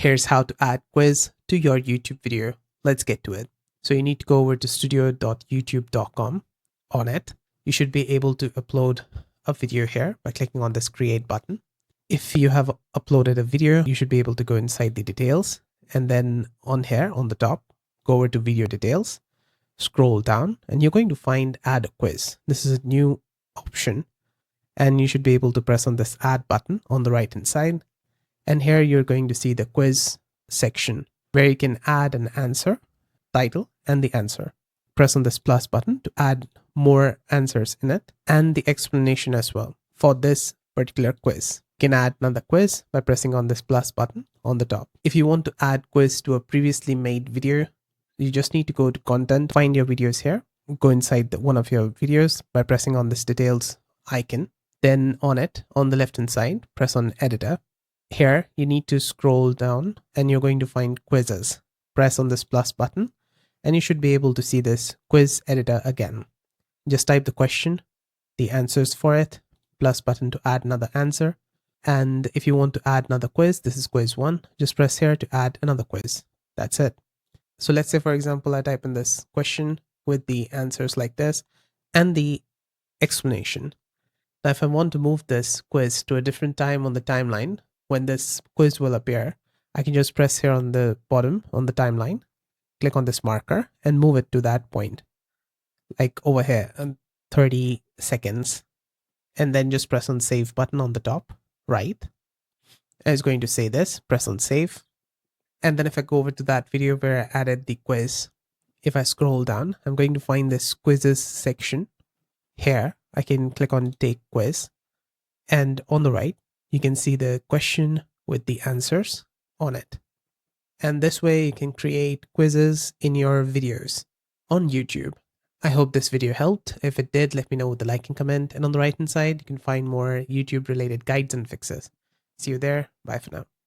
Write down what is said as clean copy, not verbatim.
Here's how to add quiz to your YouTube video. Let's get to it. So you need to go over to studio.youtube.com. On it, you should be able to upload a video here by clicking on this create button. If you have uploaded a video, you should be able to go inside the details, and then on here on the top, go over to video details, scroll down, and you're going to find add a quiz. This is a new option, and you should be able to press on this add button on the right hand side. And here you're going to see the quiz section where you can add an answer, title, and the answer. Press on this plus button to add more answers in it and the explanation as well for this particular quiz. You can add another quiz by pressing on this plus button on the top. If you want to add quiz to a previously made video, you just need to go to content, find your videos here, go inside one of your videos by pressing on this details icon. Then on it, on the left hand side, press on editor. Here, you need to scroll down and you're going to find quizzes. Press on this plus button and you should be able to see this quiz editor again. Just type the question, the answers for it, plus button to add another answer. And if you want to add another quiz, this is quiz 1, just press here to add another quiz. That's it. So let's say, for example, I type in this question with the answers like this and the explanation. Now, if I want to move this quiz to a different time on the timeline, when this quiz will appear, I can just press here on the bottom on the timeline, click on this marker and move it to that point, like over here, 30 seconds. And then just press on save button on the top right. It's going to say this, press on save. And then if I go over to that video where I added the quiz, if I scroll down, I'm going to find this quizzes section. Here, I can click on take quiz. And on the right, you can see the question with the answers on it. And this way you can create quizzes in your videos on YouTube. I hope this video helped. If it did, let me know with a like and comment. And on the right hand side, you can find more YouTube related guides and fixes. See you there. Bye for now.